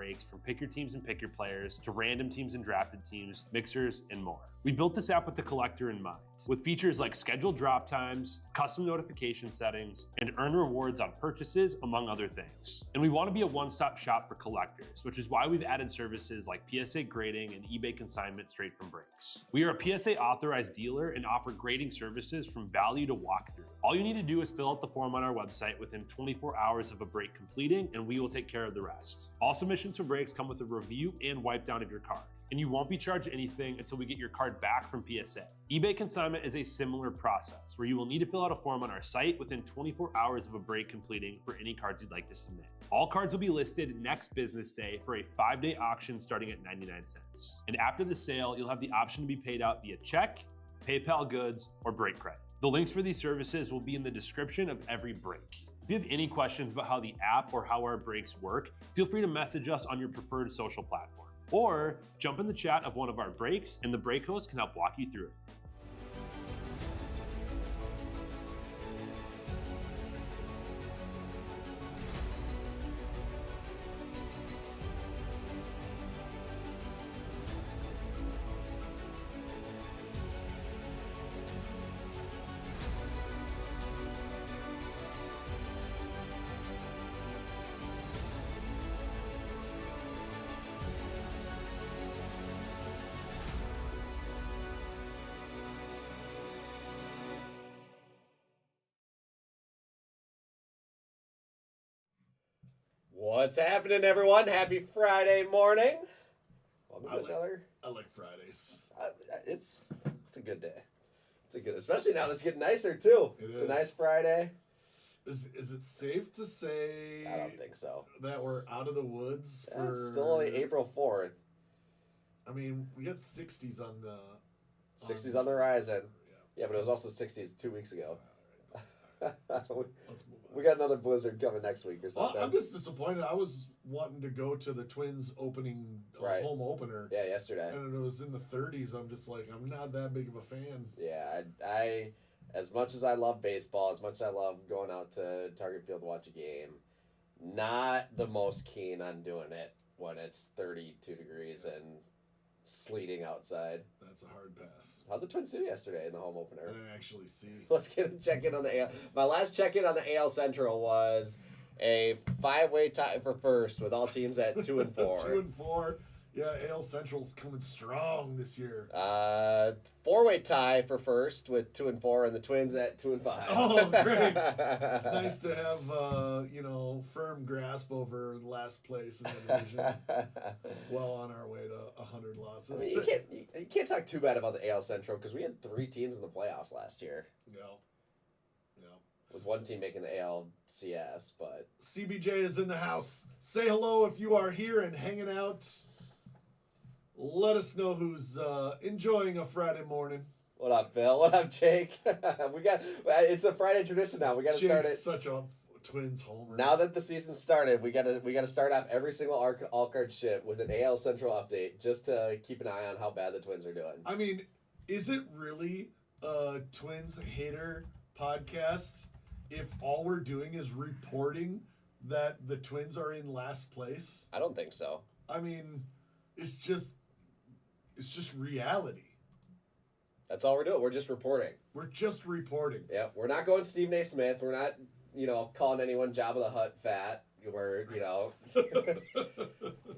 breaks from pick your teams and pick your players to random teams and drafted teams, mixers, and more. We built this app with the collector in mind, with features like scheduled drop times, custom notification settings, and earn rewards on purchases, among other things. And we want to be a one-stop shop for collectors, which is why we've added services like PSA grading and eBay consignment straight from breaks. We are a PSA authorized dealer and offer grading services from value to walkthrough. All you need to do is fill out the form on our website within 24 hours of a break completing, and we will take care of the rest. All submissions for breaks come with a review and wipe down of your card, and you won't be charged anything until we get your card back from PSA. eBay consignment is a similar process where you will need to fill out a form on our site within 24 hours of a break completing for any cards you'd like to submit. All cards will be listed next business day for a 5-day auction starting at 99 cents. And after the sale, you'll have the option to be paid out via check, PayPal goods, or break credit. The links for these services will be in the description of every break. If you have any questions about how the app or how our breaks work, feel free to message us on your preferred social platform. Or jump in the chat of one of our breaks and the break host can help walk you through it. What's happening, everyone? Happy Friday morning. I like Fridays. It's a good day. Especially now that it's getting nicer too. It's a nice Friday. Is it safe to say? I don't think so. That we're out of the woods for. It's still only April 4th. I mean, we got 60s on the. 60s on the horizon. Yeah, but it was also 60s 2 weeks ago. Let's move on. We got another blizzard coming next week or something. I'm just disappointed. I was wanting to go to the Twins opening home opener. Yeah, yesterday. And it was in the 30s. I'm just like, I'm not that big of a fan. Yeah, I as much as I love baseball, as much as I love going out to Target Field to watch a game, not the most keen on doing it when it's 32 degrees and sleeting outside. That's a hard pass. How'd the Twins do yesterday in the home opener? I didn't actually see. Let's check in on the AL. My last check-in on the AL Central was a 5-way tie for first with all teams at 2 and 4. 2 and 4. Yeah, AL Central's coming strong this year. 4-way tie for first with 2 and 4, and the Twins at 2 and 5. Oh, great! It's nice to have firm grasp over last place in the division. Well on our way to 100 losses. I mean, you can't talk too bad about the AL Central because we had 3 teams in the playoffs last year. Yeah. With one team making the ALCS, but CBJ is in the house. Say hello if you are here and hanging out. Let us know who's enjoying a Friday morning. What up, Phil? What up, Jake? It's a Friday tradition now. We got to start it. Such a Twins homer. Now that the season started, we got to start off every single all card ship with an AL Central update, just to keep an eye on how bad the Twins are doing. I mean, is it really a Twins hater podcast if all we're doing is reporting that the Twins are in last place? I don't think so. I mean, it's just reality. That's all we're doing. We're just reporting. We're just reporting. Yeah, we're not going Stephen A. Smith. We're not, calling anyone Jabba the Hutt fat. We're,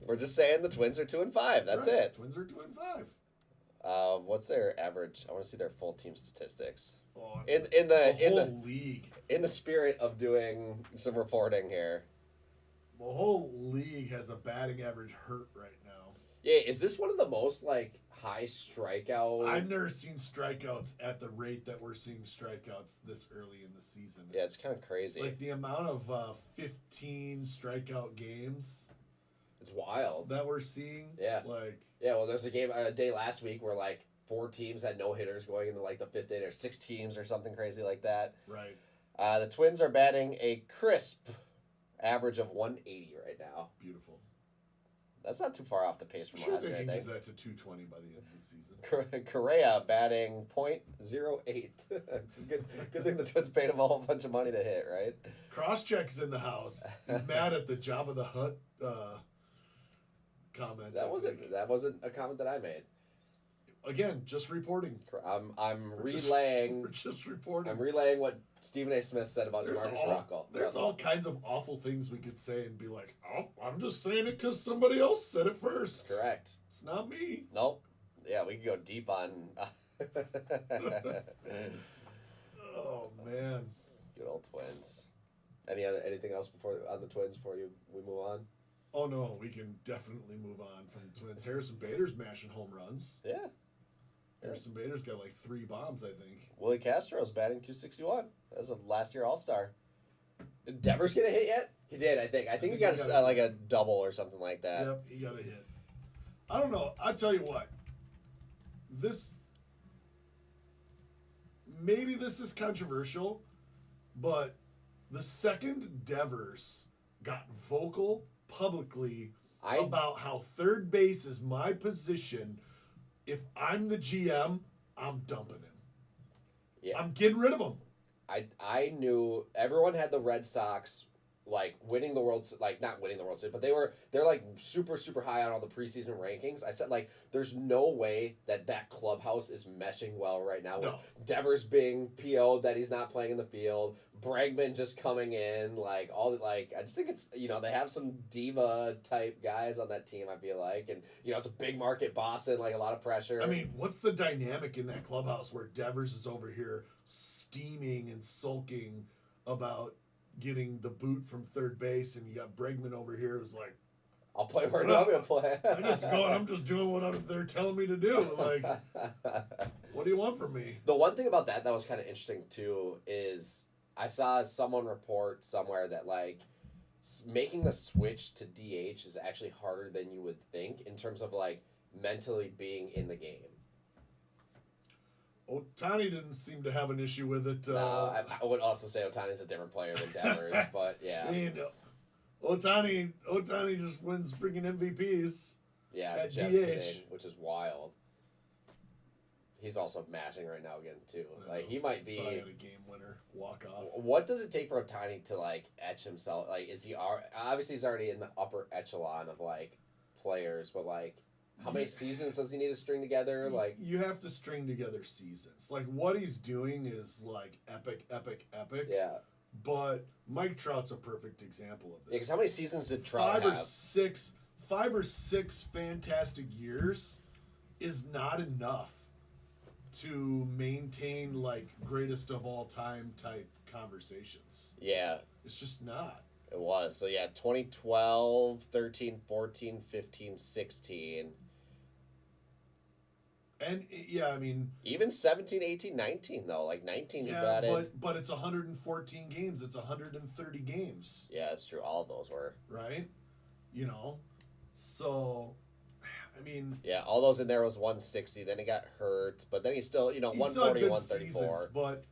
we're just saying the Twins are 2 and 5. That's right. it. Twins are 2 and 5. What's their average? I want to see their full team statistics. Oh, in the league. In the spirit of doing some reporting here. The whole league has a batting average hurt right now. Yeah, is this one of the most high strikeout? I've never seen strikeouts at the rate that we're seeing strikeouts this early in the season. Yeah, it's kind of crazy. Like the amount of 15 strikeout games. It's wild that we're seeing. Yeah. Well, there's a day last week where 4 teams had no hitters going into the 5th inning, or 6 teams or something crazy like that. Right. The Twins are batting a crisp average of 180 right now. Beautiful. That's not too far off the pace from last year, I think. Give that to 220 by the end of the season. Correa batting .08. Good thing the Twins paid him a whole bunch of money to hit, right? Crosscheck's in the house. He's mad at the Jabba the Hutt wasn't a comment that I made. Again, just reporting. I'm relaying. We're just reporting. I'm relaying what Stephen A. Smith said about DeMarcus Russell. There's all kinds of awful things we could say and be like, oh, I'm just saying it because somebody else said it first. Correct. It's not me. Nope. Yeah, we could go deep on. Oh man. Good old Twins. Anything else on the Twins before we move on? Oh no, we can definitely move on from the Twins. Harrison Bader's mashing home runs. Yeah. Harrison Bader's got like 3 bombs, I think. Willie Castro's batting .261. That's a last year All-Star. Did Devers get a hit yet? He did, I think. I think he got like a double or something like that. Yep, he got a hit. I don't know. I tell you what. Maybe this is controversial, but the second Devers got vocal publicly about how third base is my position, if I'm the GM, I'm dumping him. Yeah. I'm getting rid of him. I knew everyone had the Red Sox like winning the World, like not winning the World Series, but they're like super super high on all the preseason rankings. I said like there's no way that clubhouse is meshing well right now with Devers being PO'd that he's not playing in the field, Bregman just coming in, like all like I just think it's they have some diva type guys on that team. I feel like, and it's a big market Boston, like a lot of pressure. I mean, what's the dynamic in that clubhouse where Devers is over here steaming and sulking about getting the boot from third base, and you got Bregman over here who's like, I'll play where I'm going to play. I'm just doing what they're telling me to do. Like, what do you want from me? The one thing about that was kind of interesting too is I saw someone report somewhere that like making the switch to DH is actually harder than you would think in terms of like mentally being in the game. Ohtani didn't seem to have an issue with it. No, I would also say Ohtani's a different player than Devers, but yeah. I mean, Ohtani just wins freaking MVPs. Yeah, at just DH, kidding, which is wild. He's also mashing right now again too. Like he might be a game winner walk off. What does it take for Ohtani to like etch himself? Like, is he obviously he's already in the upper echelon of like players, but like. How many seasons does he need to string together? Like you have to string together seasons. Like what he's doing is like epic. Yeah. But Mike Trout's a perfect example of this. Yeah, because how many seasons did Trout have? 5 or 6 fantastic years is not enough to maintain like greatest of all time type conversations. Yeah. It's just not. It was. So yeah, 2012, 13, 14, 15, 16. And yeah, I mean, even 17, 18, 19 though. Like 19 he batted. But it's 114 games. It's 130 games. Yeah, that's true. All of those were. Right? So I mean, yeah, all those in there was 160. Then he got hurt, but then he still, 140, 134. Seasons, but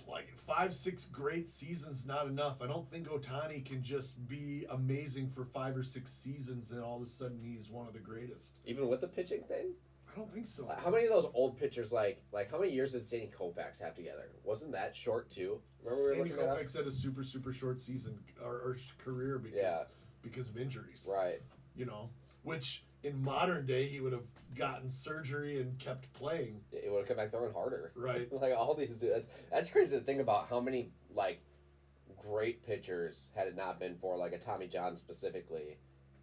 like 5-6 great seasons not enough. I don't think Ohtani can just be amazing for 5 or 6 seasons and all of a sudden he's one of the greatest. Even with the pitching thing? I don't think so. How many of those old pitchers, like how many years did Sandy Koufax have together? Wasn't that short too? Remember Sandy Koufax had a super, super short season or career because of injuries. Right. Which in modern day he would have gotten surgery and kept playing. It would have come back throwing harder. Right. Like all these dudes. That's crazy to think about how many like great pitchers had it not been for like a Tommy John specifically.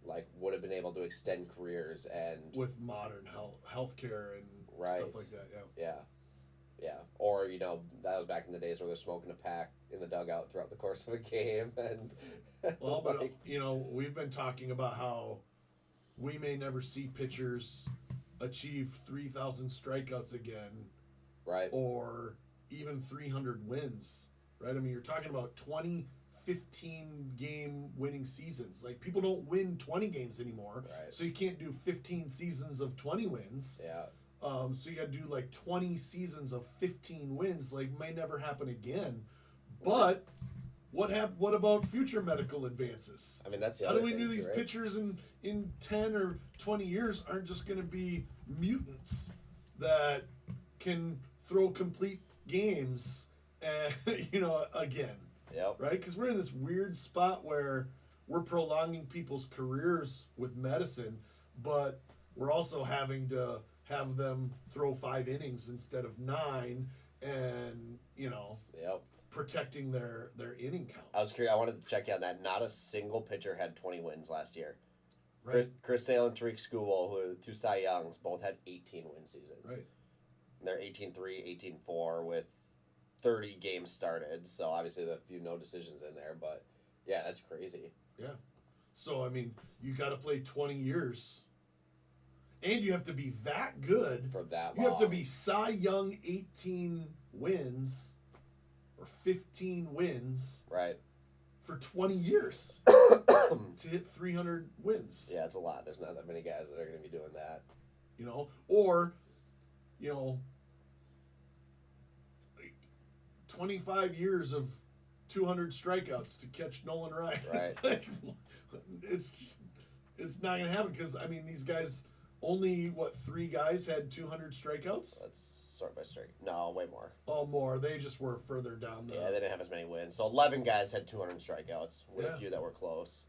Like would have been able to extend careers and with modern healthcare and stuff like that. Yeah. Or that was back in the days where they're smoking a pack in the dugout throughout the course of a game. And well, but we've been talking about how we may never see pitchers achieve 3,000 strikeouts again, right? Or even 300 wins, right? I mean, you're talking about 15 game winning seasons. Like people don't win 20 games anymore, right? So you can't do 15 seasons of 20 wins. Yeah. So you got to do like 20 seasons of 15 wins. Like may never happen again. But what about future medical advances? I mean, that's the how other do we thing, know these right? pitchers in 10 or 20 years aren't just going to be mutants that can throw complete games and again. Yep. Right? Because we're in this weird spot where we're prolonging people's careers with medicine, but we're also having to have them throw 5 innings instead of 9, and Yep. protecting their inning count. I was curious. I wanted to check on that. Not a single pitcher had 20 wins last year. Right. Chris Sale and Tariq Skubal, who are the 2 Cy Youngs, both had 18 win seasons. Right. And they're 18-3, 18-4 with 30 games started. So obviously there are a few no decisions in there, but yeah, that's crazy. Yeah. So I mean, you got to play 20 years, and you have to be that good For that You long. have to be Cy Young 18 wins or 15 wins Right. for 20 years to hit 300 wins. Yeah, it's a lot. There's not that many guys that are going to be doing that. Or, like 25 years of 200 strikeouts to catch Nolan Ryan. Right. Like, it's not going to happen because, I mean, these guys, only, 3 guys had 200 strikeouts? Let's sort by strike. No, way more. Oh, more. They just were further down the... Yeah, they didn't have as many wins. So 11 guys had 200 strikeouts with a few that were close.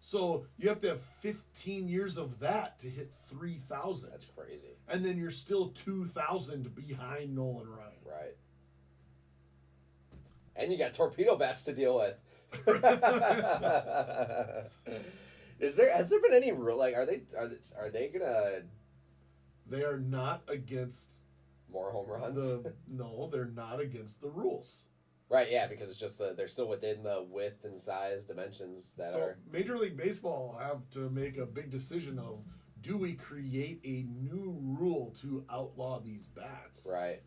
So you have to have 15 years of that to hit 3,000. That's crazy. And then you're still 2,000 behind Nolan Ryan. Right. And you got torpedo bats to deal with. Has there been any rule, like, are they gonna... They are not against More home runs? No, they're not against the rules. Right, yeah, because it's just they're still within the width and size dimensions that So are... Major League Baseball have to make a big decision of, do we create a new rule to outlaw these bats? Right.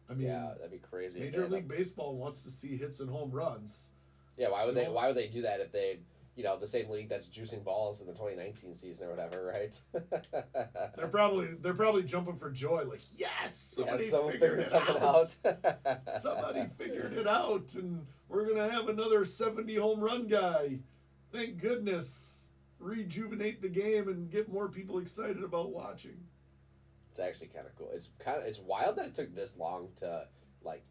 I mean, Yeah, that'd be crazy. Major League Baseball wants to see hits and home runs. Yeah, why would they do that if they, the same league that's juicing balls in the 2019 season or whatever, right? They're probably jumping for joy, like, yes, somebody figured it something out. out. Somebody figured it out, and we're gonna have another 70 home run guy. Thank goodness. Rejuvenate the game and get more people excited about watching. It's actually kind of cool. It's wild that it took this long to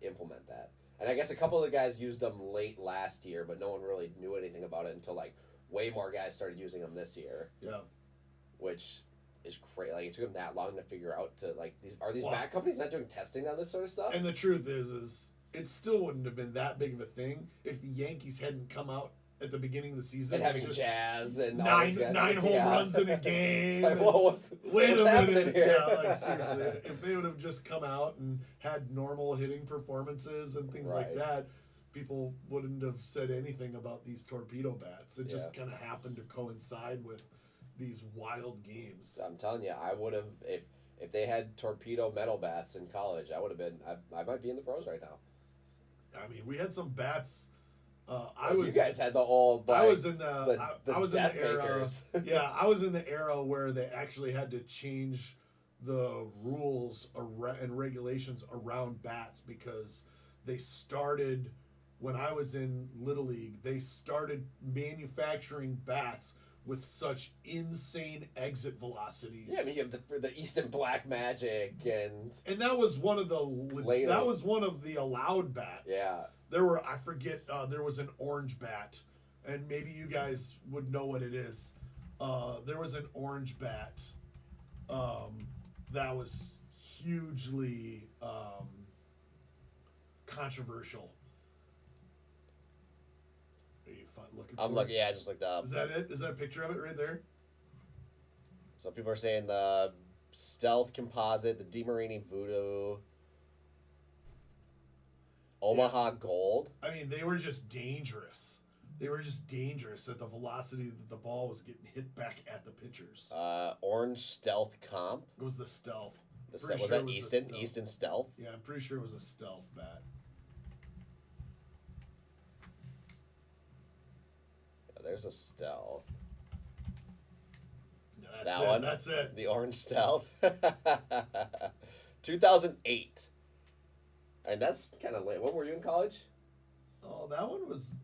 implement that. And I guess a couple of the guys used them late last year, but no one really knew anything about it until way more guys started using them this year. Yeah. Which is crazy. It took them that long to figure out these bat companies not doing testing on this sort of stuff? And the truth is it still wouldn't have been that big of a thing if the Yankees hadn't come out at the beginning of the season and having Jazz and nine home runs in a game. It's whoa, what's happening here? Yeah, seriously, if they would have just come out and had normal hitting performances and things like that, people wouldn't have said anything about these torpedo bats. It just kind of happened to coincide with these wild games. I'm telling you, I would have if they had torpedo metal bats in college, I would have been. I might be in the pros right now. I mean, we had some bats. You guys had the old. I was in the. I was in death the era. makers. Yeah, I was in the era where they actually had to change the rules and regulations around bats because they started when I was in Little League. They started manufacturing bats with such insane exit velocities. Yeah, I mean you have the Easton Black Magic and that was one of the allowed bats. Yeah. There were, I forget, there was an orange bat, and maybe you guys would know what it is. There was an orange bat that was hugely controversial. Are you looking for I'm looking, yeah, I just looked up. Is that it? Is that a picture of it right there? Some people are saying the Stealth Composite, the DeMarini Voodoo, Omaha Gold. I mean, they were just dangerous. They were just dangerous at the velocity that the ball was getting hit back at the pitchers. Orange Stealth Comp. It was the Stealth. Was that Easton? Easton Stealth? Yeah, I'm pretty sure it was a Stealth bat. Yeah, there's a Stealth. No, That's it. The Orange Stealth. 2008. And that's kind of late. When were you in college? Oh, that one was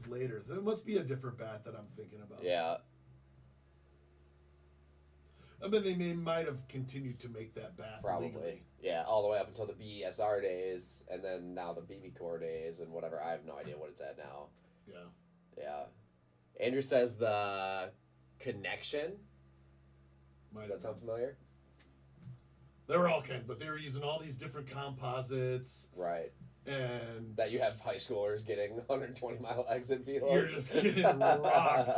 later. So it must be a different bat that I'm thinking about. Yeah. I mean, they might have continued to make that bat. Probably. Legally. Yeah, all the way up until the BSR days, and then now the BB Core days, and whatever. I have no idea what it's at now. Yeah. Yeah. Andrew says the connection Does that sound familiar? They were all kinds, but they were using all these different composites. Right. And that you have high schoolers getting 120-mile exit velos. You're just getting rocked.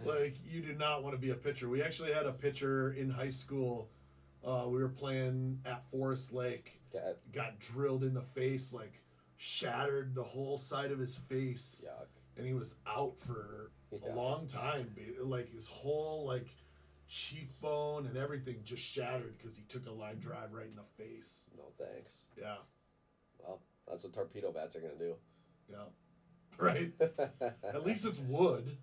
Like, you do not want to be a pitcher. We actually had a pitcher in high school. We were playing at Forest Lake. Got drilled in the face, like shattered the whole side of his face. Yuck. And he was out for a long time. Like, his whole, like, cheekbone and everything just shattered because he took a line drive right in the face. No thanks. Yeah. Well, that's what torpedo bats are going to do. Yeah. Right? At least it's wood.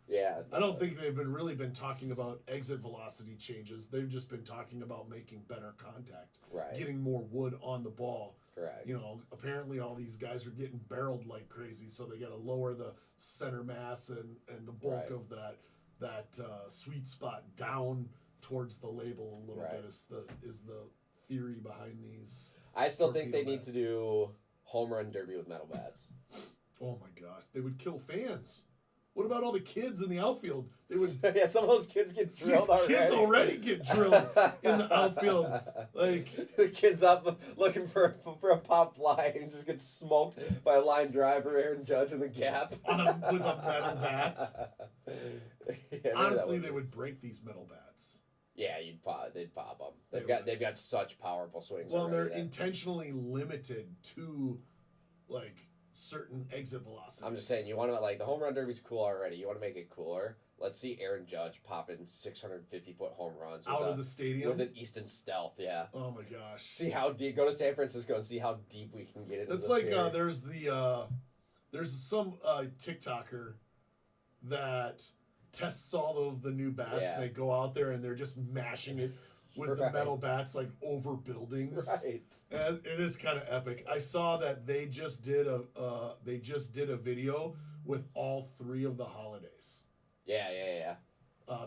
Yeah. I don't think they've really been talking about exit velocity changes. They've just been talking about making better contact. Right. Getting more wood on the ball. Correct. You know, apparently all these guys are getting barreled like crazy, so they got to lower the center mass and the bulk of that sweet spot down towards the label a little bit is the theory behind these. I still think they need to do home run derby with metal bats. Oh my gosh, they would kill fans. What about all the kids in the outfield? They would. Yeah, some of those kids get drilled already. Kids already get drilled in the outfield. Like, the kid's up looking for a pop fly and just gets smoked by a line driver, Aaron Judge in the gap with a metal bat. Yeah, honestly, they would break these metal bats. Yeah, they'd pop them. They've got such powerful swings. Well, they're intentionally limited to like certain exit velocities. I'm just saying, you want to, like, the home run derby's cool already. You want to make it cooler. Let's see Aaron Judge popping 650-foot home runs out of the stadium with an Easton Stealth. Yeah. Oh my gosh. See how deep. Go to San Francisco and see how deep we can get it. That's like there's some TikToker that tests all of the new bats. Yeah. They go out there and they're just mashing it with the metal bats like over buildings. Right. And it is kind of epic. I saw that they just did a video with all three of the Holidays. Yeah.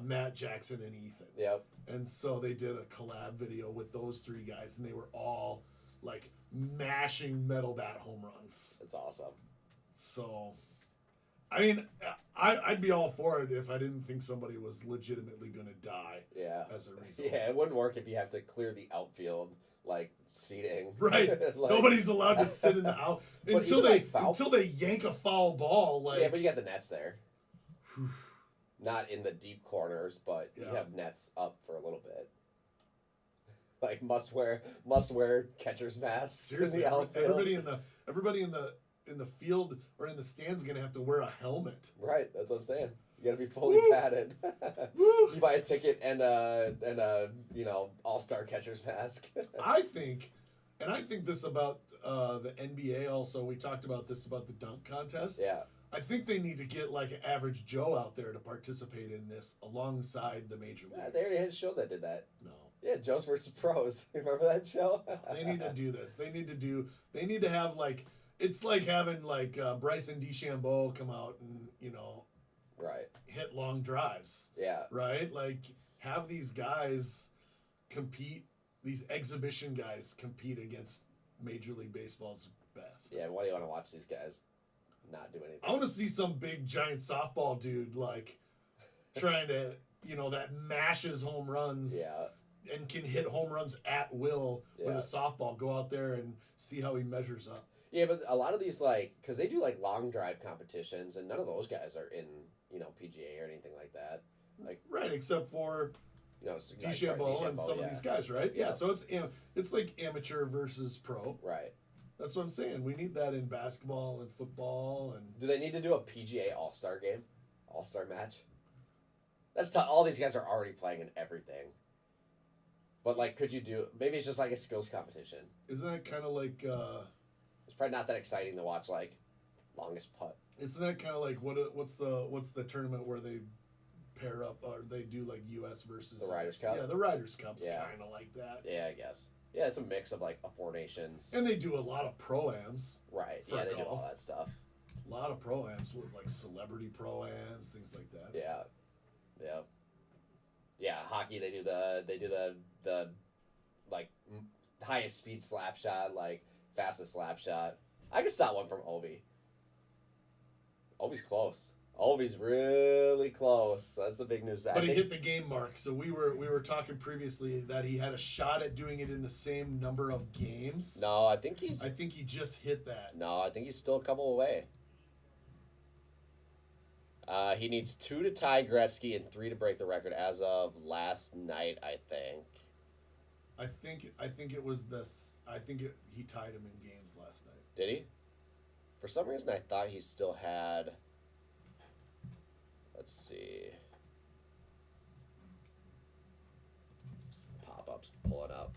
Matt, Jackson, and Ethan. Yep. And so they did a collab video with those three guys, and they were all like mashing metal bat home runs. That's awesome. So, I mean, I'd be all for it if I didn't think somebody was legitimately going to die. Yeah. As a result. Yeah, it wouldn't work if you have to clear the outfield, like seating. Right. Like, nobody's allowed to sit in the out until they yank a foul ball. Like, yeah, but you got the nets there. Not in the deep corners, but you have nets up for a little bit. Like must wear catcher's masks. Seriously, in the outfield. everybody in the field or in the stands is gonna have to wear a helmet. Right, that's what I'm saying. You gotta be fully padded. You buy a ticket and a all-star catcher's mask. I think this about the NBA also. We talked about this about the dunk contest. Yeah. I think they need to get like an average Joe out there to participate in this alongside the major leagues. Yeah, they already had a show that did that. No. Yeah, Joes versus Pros. Remember that show? They need to do this. They need to have like, it's like having like Bryson DeChambeau come out and, right, hit long drives. Yeah. Right? Like, have these guys compete, these exhibition guys compete against Major League Baseball's best. Yeah, why do you want to watch these guys not do anything? I want to see some big giant softball dude like trying to, that mashes home runs. Yeah. And can hit home runs at will with a softball. Go out there and see how he measures up. Yeah, but a lot of these, like, because they do like long drive competitions, and none of those guys are in, PGA or anything like that. Like, right, except for DeChambeau and some of these guys, right? Yeah, so it's like amateur versus pro. Right. That's what I'm saying. We need that in basketball and football. And do they need to do a PGA All-Star game? All-Star match? That's tough. All these guys are already playing in everything. But, like, could you do... Maybe it's just like a skills competition. Isn't that kind of like... It's probably not that exciting to watch, like, longest putt. Isn't that kind of like... What's the tournament where they pair up... Or they do, like, U.S. versus... The Ryder's Cup? Yeah, the Ryder's Cup's kind of like that. Yeah, I guess. Yeah, it's a mix of, like, a Four Nations. And they do a lot of pro-ams. Right. Yeah, they do all that stuff. A lot of pro-ams with, like, celebrity pro-ams, things like that. Yeah. Yeah. Yeah, hockey, they do the like highest speed slap shot, like fastest slap shot. I could stop one from Ovi. Ovi's close. Ovi's really close. That's the big news. But he hit the game mark. So we were talking previously that he had a shot at doing it in the same number of games. No, I think he just hit that. No, I think he's still a couple away. He needs 2 to tie Gretzky and 3 to break the record as of last night, I think. I think it was this. He tied him in games last night. Did he? For some reason, I thought he still had. Let's see. Pop-ups pulling up.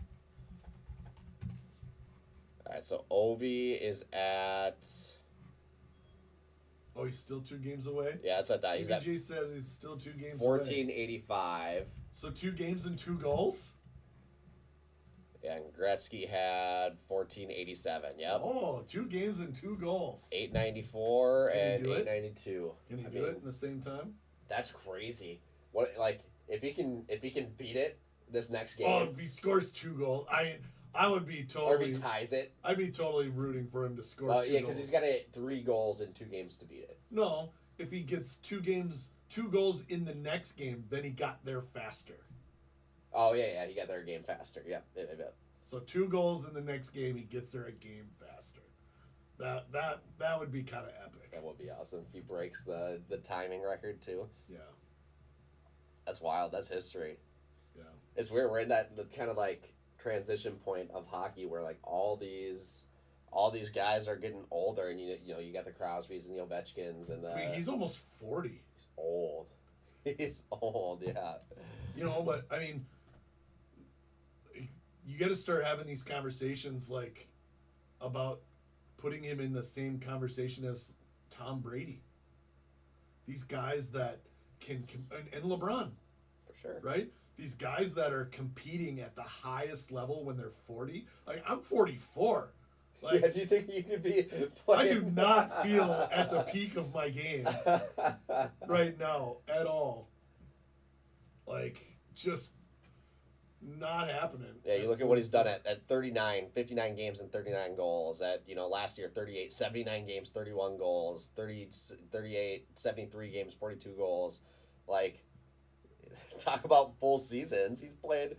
All right, so Ovi is at. Oh, he's still 2 games away? Yeah, that's what I thought. He's at CBG says he's still 2 games 1485. away. So 2 games and 2 goals? Yeah, and Gretzky had 1487. Yep. Oh, 2 games and 2 goals. 894 and Can he do it? 892. Can he do it in the same time? That's crazy. What if he can beat it this next game? Oh, if he scores 2 goals, I would be totally. Or if he ties it. I'd be totally rooting for him to score 2 goals. Yeah, because he's got to hit 3 goals in 2 games to beat it. No, if he gets 2 goals in the next game, then he got there faster. Oh yeah, he got there a game faster. Yeah. So 2 goals in the next game, he gets there a game faster. That would be kind of epic. That would be awesome if he breaks the timing record too. Yeah. That's wild. That's history. Yeah. It's weird. We're in that kind of like transition point of hockey where like all these guys are getting older, and you know you got the Crosbys and the Ovechkins and the. I mean, he's almost 40. He's old. He's old. Yeah. You know, but I mean, you got to start having these conversations like about putting him in the same conversation as Tom Brady. These guys that can and LeBron, for sure, right? These guys that are competing at the highest level when they're 40. Like I'm 44. Like, yeah, do you think you could be I do not feel at the peak of my game right now at all. Like, just not happening. Yeah, you look at what he's done at 39, 59 games and 39 goals. At, last year, 38, 79 games, 31 goals. 38, 73 games, 42 goals. Like, talk about full seasons. He's played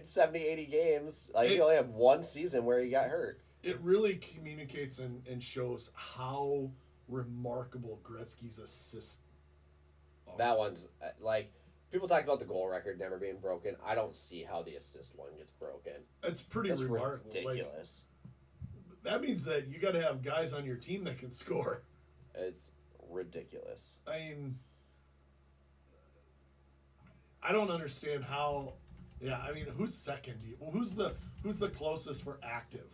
70, 80 games. Like, he only had 1 season where he got hurt. It really communicates and shows how remarkable Gretzky's assists are. That one's, like, people talk about the goal record never being broken. I don't see how the assist one gets broken. It's pretty remarkable. Ridiculous. Like, that means that you got to have guys on your team that can score. It's ridiculous. I mean, I don't understand how. Yeah, I mean, who's second? Who's the closest for active?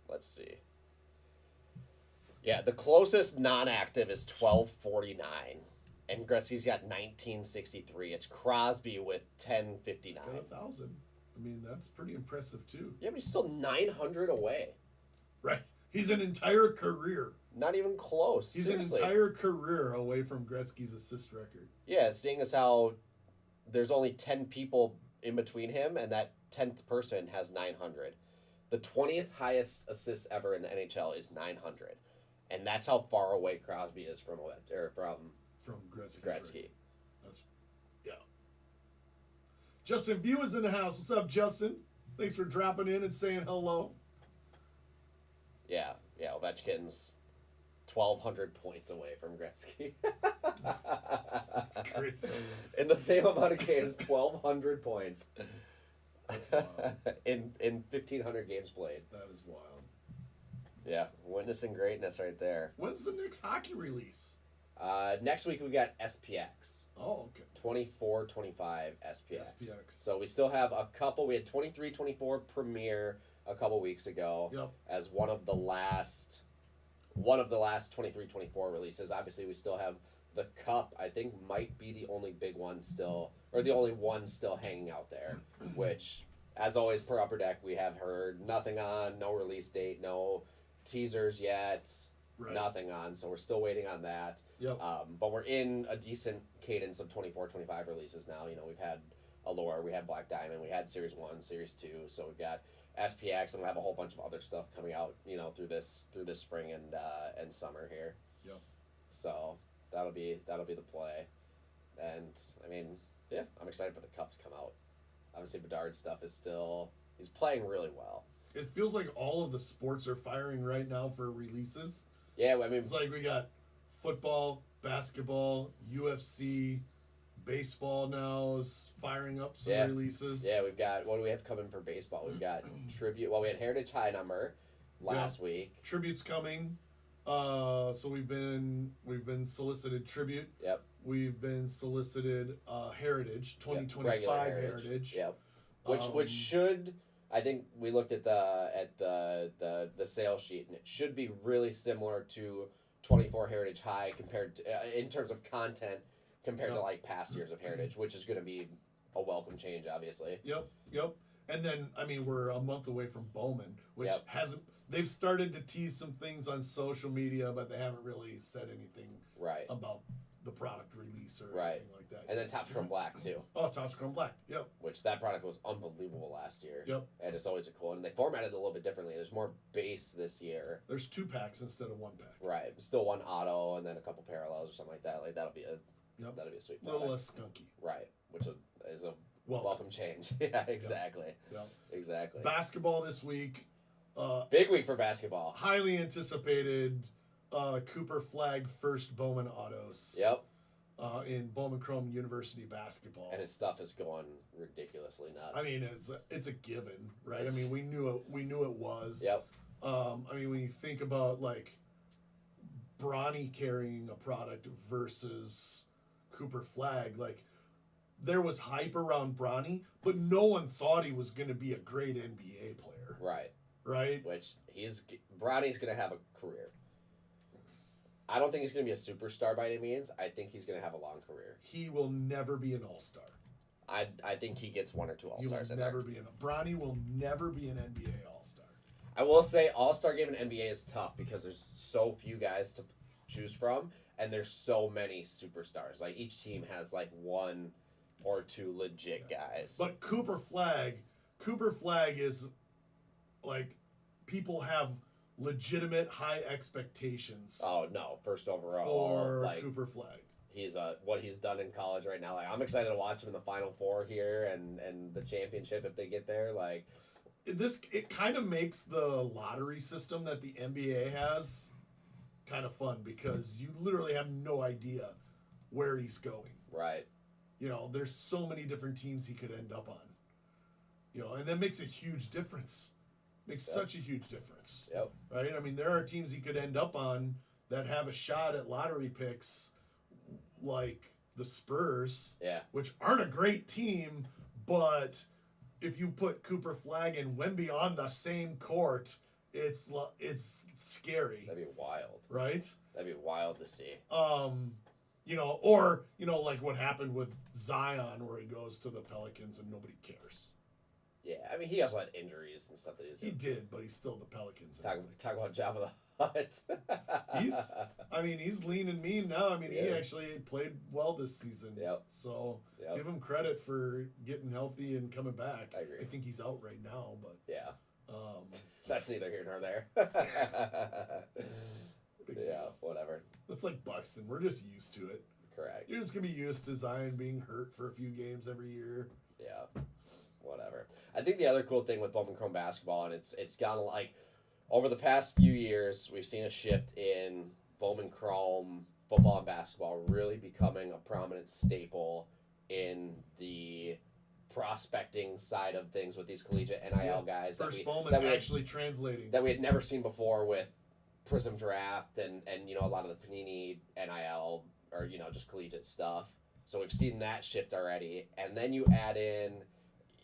Let's see. Yeah, the closest non-active is 1249, and Gretzky's got 1963. It's Crosby with 1059. He's got 1,000. I mean, that's pretty impressive too. Yeah, but he's still 900 away. Right. He's an entire career. Not even close. He's seriously. an entire career away from Gretzky's assist record. Yeah, seeing as how there's only 10 people in between him, and that 10th person has 900. The 20th highest assists ever in the NHL is 900. And that's how far away Crosby is from Gretzky. That's Justin View is in the house. What's up, Justin? Thanks for dropping in and saying hello. Yeah, Ovechkin's 1,200 points away from Gretzky. That's crazy. In the same amount of games, 1,200 points. That's wild. in 1,500 games played. That is wild. Yeah, witnessing greatness right there. When's the next hockey release? Next week we got SPX. Oh, okay. 24-25 SPX. SPX. So we still have a couple. We had 23-24 premiere a couple weeks ago. Yep. As one of the last 23-24 releases. Obviously, we still have the Cup. I think might be the only big one still, or the only one still hanging out there. Which, as always, per Upper Deck, we have heard nothing on, no release date, no teasers yet, nothing on. So we're still waiting on that. Yep. But we're in a decent cadence of 24-25 releases now. We've had Allure, we had Black Diamond, we had Series 1, Series 2. So we've got SPX, and we'll have a whole bunch of other stuff coming out, through this spring and summer here. Yep. So that'll be the play, and I mean, yeah, I'm excited for the Cup to come out. Obviously, Bedard's stuff he's playing really well. It feels like all of the sports are firing right now for releases. Yeah, I mean, it's like we got football, basketball, UFC, baseball now is firing up some releases. Yeah, we've got, what do we have coming for baseball? We've got Tribute. Well, we had Heritage High number last week. Tribute's coming. So we've been solicited Tribute. Yep. We've been solicited Heritage 2025 Heritage. Yep. Which should, I think we looked at the sales sheet, and it should be really similar to 24 Heritage High compared to, in terms of content compared to like past years of Heritage, which is going to be a welcome change, obviously. Yep. And then, I mean, we're a month away from Bowman, which hasn't. They've started to tease some things on social media, but they haven't really said anything about the product release or anything like that. And then Topps Chrome Black too. Oh, Topps Chrome Black. Yep. Which that product was unbelievable last year. Yep. And it's always a cool, and they formatted it a little bit differently. There's more base this year. There's 2 packs instead of 1 pack. Right. Still 1 auto and then a couple parallels or something like that. Like that'll be a sweet product. A little less skunky. Right. Which is a welcome change. Yeah, exactly. Yep. Exactly. Basketball this week. Big week for basketball. Highly anticipated Cooper Flag first Bowman autos. Yep. In Bowman Chrome University basketball. And his stuff is going ridiculously nuts. I mean, it's a given, right? I mean, we knew it was. Yep. I mean, when you think about like Bronny carrying a product versus Cooper Flag, like there was hype around Bronny, but no one thought he was going to be a great NBA player. Right. Right? Which Bronny's going to have a career. I don't think he's going to be a superstar by any means. I think he's going to have a long career. He will never be an all-star. I think he gets 1 or 2 all-stars in there. Bronny will never be an NBA all-star. I will say all-star game in NBA is tough because there's so few guys to choose from, and there's so many superstars. Like each team has like 1 or 2 legit guys. But Cooper Flag is like people have legitimate high expectations. Oh no, first overall for Cooper Flag. He's what he's done in college right now. Like I'm excited to watch him in the Final Four here and the championship if they get there. Like it kind of makes the lottery system that the NBA has kind of fun because you literally have no idea where he's going. Right. There's so many different teams he could end up on. And that makes a huge difference. Makes such a huge difference. Yep. Right? I mean, there are teams he could end up on that have a shot at lottery picks like the Spurs, which aren't a great team, but if you put Cooper Flag and Wemby on the same court, it's scary. That'd be wild. Right? That'd be wild to see. Or like what happened with Zion where he goes to the Pelicans and nobody cares. Yeah, I mean, he also had injuries and stuff that he did, but he's still the Pelicans. Talk about Jabba the Hutt. He's lean and mean now. I mean, he actually played well this season. Yep. So give him credit for getting healthy and coming back. I agree. I think he's out right now, but that's neither here nor there. Big deal. Whatever. That's like Buxton. We're just used to it. Correct. You're just gonna be used to Zion being hurt for a few games every year. Yeah. Whatever. I think the other cool thing with Bowman Chrome basketball, and it's gone like over the past few years, we've seen a shift in Bowman Chrome football and basketball really becoming a prominent staple in the prospecting side of things with these collegiate NIL guys. First Bowman actually translating. That we had never seen before with Prism Draft and a lot of the Panini NIL or just collegiate stuff. So we've seen that shift already. And then you add in,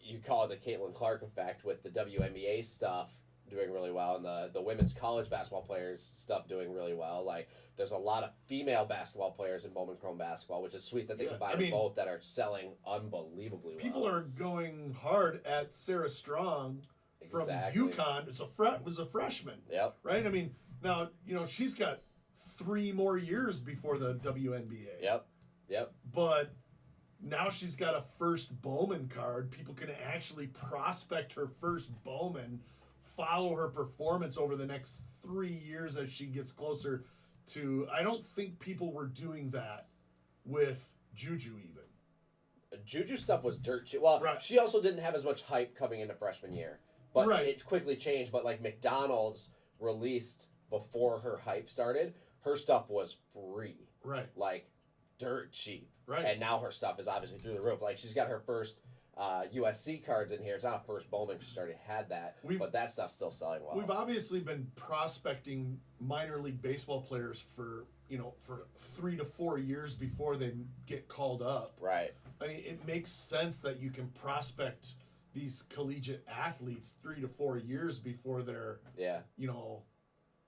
you call it the Caitlin Clark effect with the WNBA stuff doing really well and the women's college basketball players stuff doing really well. Like there's a lot of female basketball players in Bowman Chrome basketball, which is sweet that they combine both that are selling unbelievably well. People are going hard at Sarah Strong from UConn. Was a freshman. Yep. Right? I mean, now, she's got 3 more years before the WNBA. Yep. But, now she's got a first Bowman card. People can actually prospect her first Bowman, follow her performance over the next 3 years as she gets closer to. I don't think people were doing that with Juju even. Juju stuff was dirt cheap. Well, right. She also didn't have as much hype coming into freshman year. But right. It quickly changed. But like McDonald's released before her hype started, her stuff was free. Right. Like dirt cheap. Right. And now her stuff is obviously through the roof. Like she's got her first USC cards in here. It's not a first Bowman because she already had that. But that stuff's still selling well. We've obviously been prospecting minor league baseball players for 3 to 4 years before they get called up. Right. I mean, it makes sense that you can prospect these collegiate athletes 3 to 4 years before they're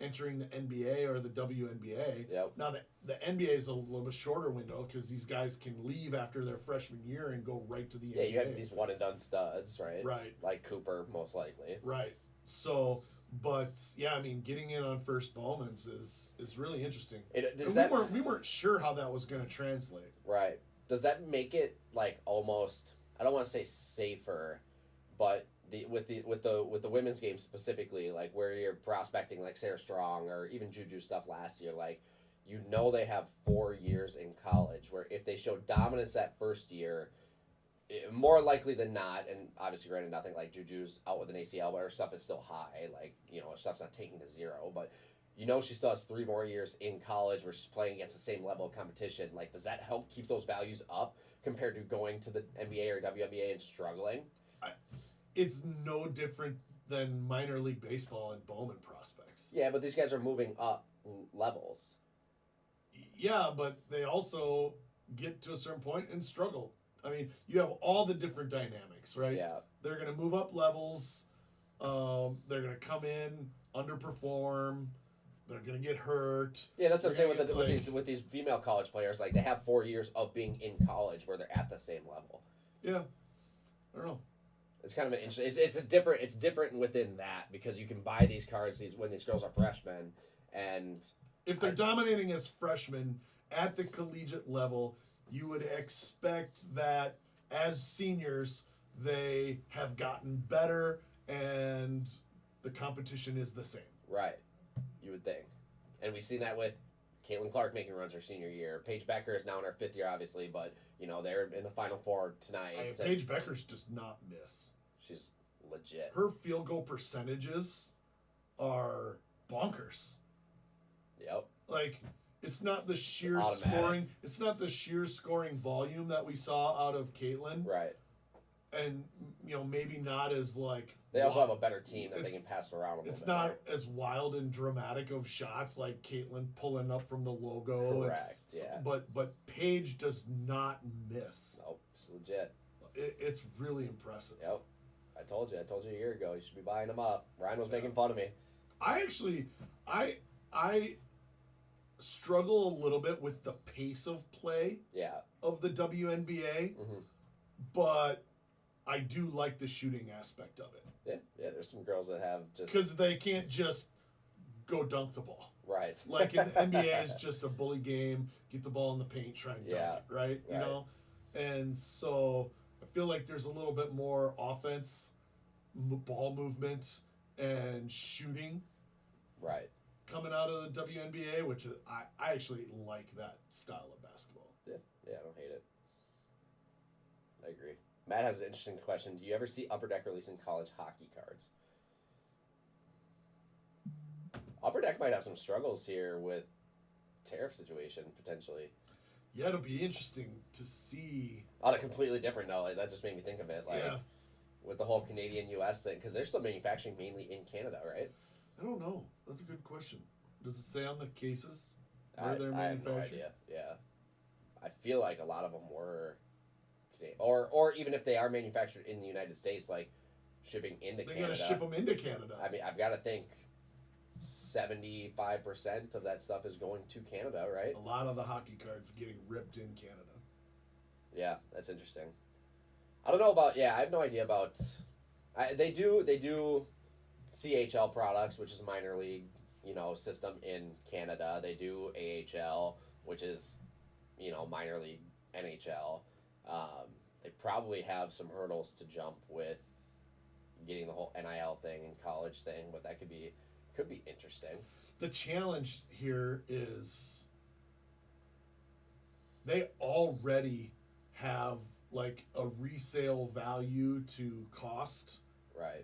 entering the NBA or the WNBA. Yep. Now the NBA is a little bit shorter window because these guys can leave after their freshman year and go right to the NBA. Yeah, you have these one and done studs, right? Right. Like Cooper, most likely. Right. So, but yeah, I mean, getting in on first Bowmans is really interesting. We weren't sure how that was going to translate. Right. Does that make it like almost? I don't want to say safer, but with the women's game specifically, like where you're prospecting like Sarah Strong or even Juju stuff last year, like they have 4 years in college where if they show dominance that first year, more likely than not, and obviously granted nothing like Juju's out with an ACL, but her stuff is still high, like her stuff's not taking to zero, but she still has 3 more years in college where she's playing against the same level of competition. Like, does that help keep those values up compared to going to the NBA or WNBA and struggling? It's no different than minor league baseball and Bowman prospects. Yeah, but these guys are moving up levels. Yeah, but they also get to a certain point and struggle. I mean, you have all the different dynamics, right? Yeah. They're going to move up levels. They're going to come in, underperform. They're going to get hurt. Yeah, that's what I'm saying with these female college players. Like, they have 4 years of being in college where they're at the same level. Yeah. I don't know. It's kind of an interesting. It's different within that because you can buy these cards when these girls are freshmen, and if they're dominating as freshmen at the collegiate level, you would expect that as seniors they have gotten better and the competition is the same. Right, you would think, and we've seen that with Caitlin Clark making runs her senior year. Paige Becker is now in her 5th year, obviously, but they're in the Final Four tonight. Paige Beckers does not miss. She's legit. Her field goal percentages are bonkers. Yep. Like, it's not the sheer scoring. It's not the sheer scoring volume that we saw out of Caitlin. Right. And maybe not as like. They also have a better team that they can pass it around. It's not as wild and dramatic of shots like Caitlin pulling up from the logo. Correct. Yeah. But Paige does not miss. Nope. She's legit. It's really impressive. Yep. I told you a year ago. You should be buying them up. Ryan was making fun of me. I struggle a little bit with the pace of play. Yeah. Of the WNBA, but I do like the shooting aspect of it. Yeah. There's some girls that have just because they can't just go dunk the ball. Right. Like in the NBA is just a bully game. Get the ball in the paint, try and dunk it. Right. And so. I feel like there's a little bit more offense, ball movement, and shooting. Right. Coming out of the WNBA, which I actually like that style of basketball. Yeah, I don't hate it. I agree. Matt has an interesting question. Do you ever see Upper Deck releasing college hockey cards? Upper Deck might have some struggles here with tariff situation, potentially. Yeah, it'll be interesting to see. On a completely different note, like, that just made me think of it. Like, with the whole Canadian-U.S. thing, because they're still manufacturing mainly in Canada, right? I don't know. That's a good question. Does it say on the cases where they're manufactured? I have no idea. Yeah, I feel like a lot of them were Canadian, or even if they are manufactured in the United States, like shipping into Canada. They gotta ship them into Canada. I mean, I've got to think 75% of that stuff is going to Canada, right? A lot of the hockey cards getting ripped in Canada. Yeah, that's interesting. I don't know about. Yeah, I have no idea about. They do CHL products, which is a minor league, system in Canada. They do AHL, which is, minor league NHL. They probably have some hurdles to jump with getting the whole NIL thing and college thing, but that could be interesting. The challenge here is they already have like a resale value to cost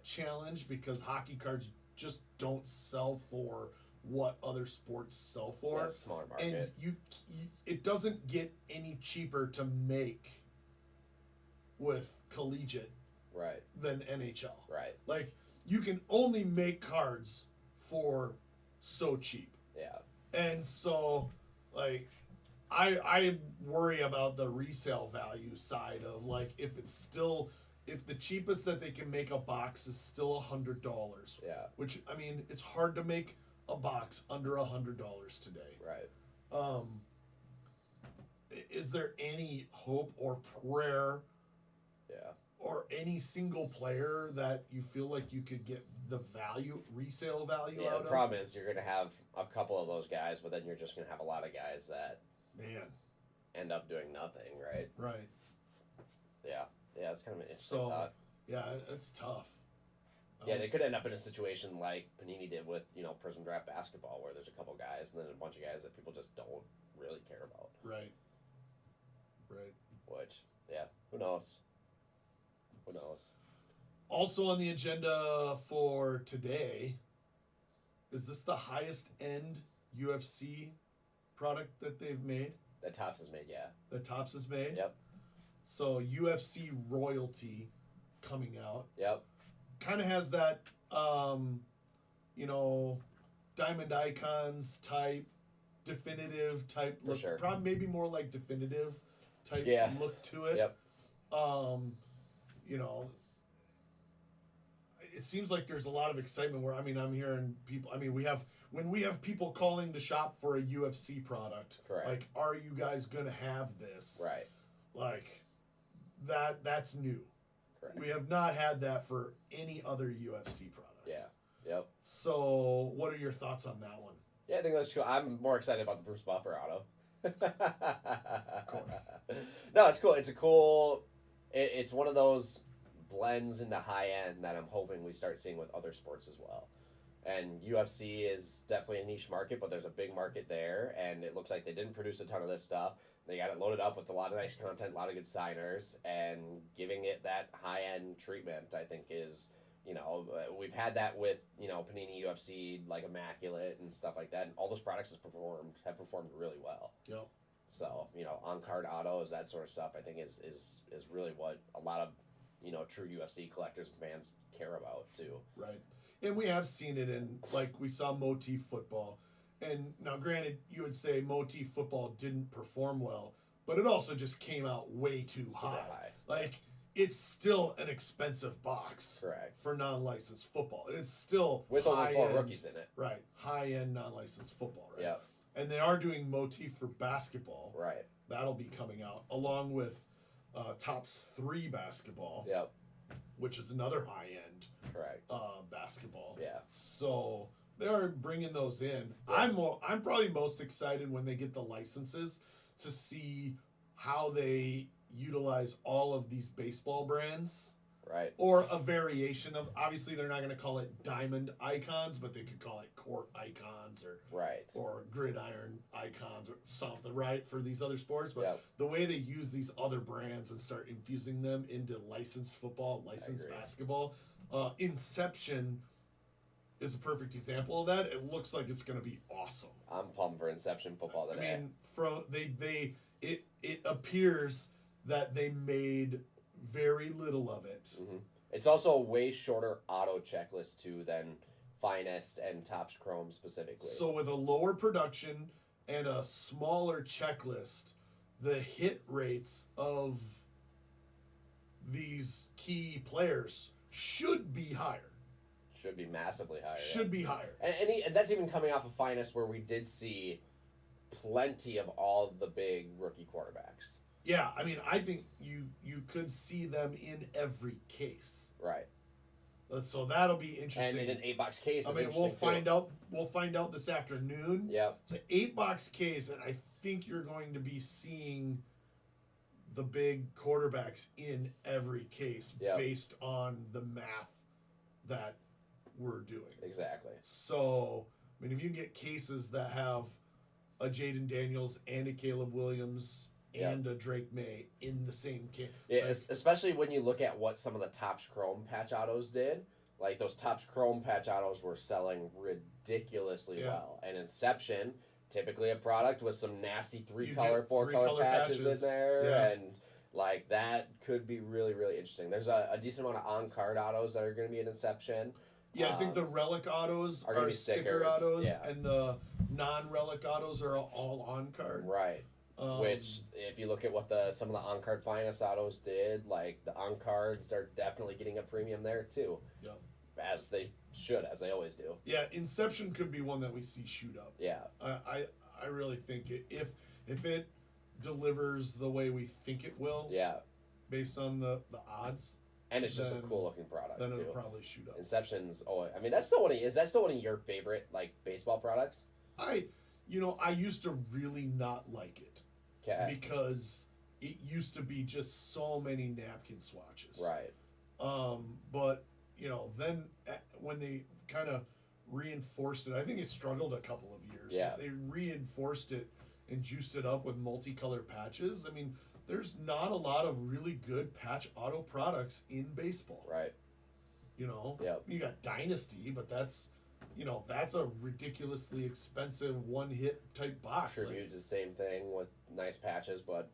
challenge because hockey cards just don't sell for what other sports sell for. Yeah, it's a smaller market. And you it doesn't get any cheaper to make with collegiate than NHL. Right. Like you can only make cards for so cheap. Yeah. And so like I worry about the resale value side of like if the cheapest that they can make a box is still $100. Yeah. Which I mean it's hard to make a box under $100 today. Right. Is there any hope or prayer? Yeah. Or any single player that you feel like you could get the resale value out of? The problem is you're going to have a couple of those guys, but then you're just going to have a lot of guys that end up doing nothing, right? Right. Yeah. Yeah, it's kind of an interesting thought. Yeah, it's tough. Yeah, they could end up in a situation like Panini did with, Prism Draft Basketball, where there's a couple guys and then a bunch of guys that people just don't really care about. Right. Which, yeah, who knows? Who knows? Also on the agenda for today, is this the highest end UFC product that they've made? That Topps has made, yeah. That Topps has made? Yep. So UFC royalty coming out. Yep. Kind of has that, Diamond Icons type, definitive type look. Sure. Probably maybe more like definitive type look to it. Yep. It seems like there's a lot of excitement where, I'm hearing people, when we have people calling the shop for a UFC product, correct. Like, are you guys going to have this? Right. Like, that's new. Correct. We have not had that for any other UFC product. Yeah. Yep. So, what are your thoughts on that one? Yeah, I think that's cool. I'm more excited about the Bruce Buffer auto. Of course. No, it's cool. It's a cool... It's one of those blends into high end that I'm hoping we start seeing with other sports as well. And UFC is definitely a niche market, but there's a big market there, and it looks like they didn't produce a ton of this stuff. They got it loaded up with a lot of nice content, a lot of good signers, and giving it that high end treatment, I think is, we've had that with, Panini UFC, like Immaculate and stuff like that, and all those products have performed really well. Yep. So, on-card autos, that sort of stuff, I think is really what a lot of, true UFC collectors and fans care about, too. Right. And we have seen it in, like, we saw Motif Football. And now, granted, you would say Motif Football didn't perform well, but it also just came out way too high. Like, it's still an expensive box. Correct. For non-licensed football. It's still with only 4 rookies in it. Right. High-end non-licensed football, right? Yeah. And they are doing Motif for basketball. Right. That'll be coming out, along with Topps 3 basketball. Yep. Which is another high-end correct basketball. Yeah. So they are bringing those in. Yeah. I'm probably most excited when they get the licenses to see how they utilize all of these baseball brands. Right. Or a variation of, obviously they're not going to call it diamond icons, but they could call it court icons or gridiron icons or something, right, for these other sports. But the way they use these other brands and start infusing them into licensed football, licensed basketball, Inception is a perfect example of that. It looks like it's going to be awesome. I'm pumped for Inception football today. It appears that they made very little of it. Mm-hmm. It's also a way shorter auto checklist too than Finest and Topps Chrome specifically. So with a lower production and a smaller checklist, the hit rates of these key players should be higher. Should be massively higher. Should be higher. And that's even coming off of Finest, where we did see plenty of all the big rookie quarterbacks. Yeah, I think you could see them in every case. Right. So that'll be interesting. And in an 8-box case, we'll find out. We'll find out this afternoon. Yeah. It's an 8-box case, and I think you're going to be seeing the big quarterbacks in every case based on the math that we're doing. Exactly. So, I mean, if you can get cases that have a Jaden Daniels and a Caleb Williams and a Drake May in the same case. Yeah, especially when you look at what some of the Topps Chrome patch autos did. Like, those Topps Chrome patch autos were selling ridiculously well. And Inception, typically a product with some nasty 3-color, 4-color patches in there. And, like, that could be really, really interesting. There's a decent amount of on-card autos that are going to be in Inception. Yeah, I think the relic autos are sticker autos, and the non-relic autos are all on-card. Right. Which, if you look at what some of the on-card finest autos did, like, the on-cards are definitely getting a premium there, too. Yep. As they should, as they always do. Yeah, Inception could be one that we see shoot up. Yeah. I really think if it delivers the way we think it will, based on the odds, and it's just a cool looking product, then too. it'll probably shoot up. Inception's I mean, that's still is that still one of your favorite, like, baseball products? I used to really not like it. Because it used to be just so many napkin swatches. Right. But, then when they kind of reinforced it, I think it struggled a couple of years. Yeah. They reinforced it and juiced it up with multicolor patches. I mean, there's not a lot of really good patch auto products in baseball. Right. You got Dynasty, but that's a ridiculously expensive one-hit type box. Tribute the same thing with nice patches, but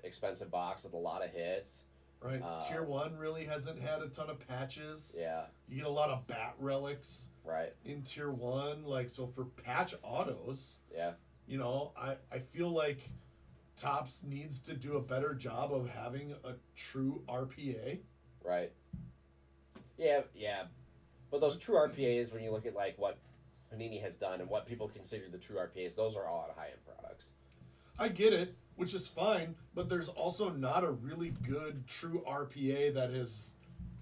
expensive box with a lot of hits. Right. Tier 1 really hasn't had a ton of patches. Yeah. You get a lot of bat relics. Right. In Tier 1. Like, so for patch autos, I feel like Topps needs to do a better job of having a true RPA. Right. Yeah. But those true RPAs, when you look at, like, what Panini has done and what people consider the true RPAs, those are all high-end products. I get it, which is fine, but there's also not a really good true RPA that has,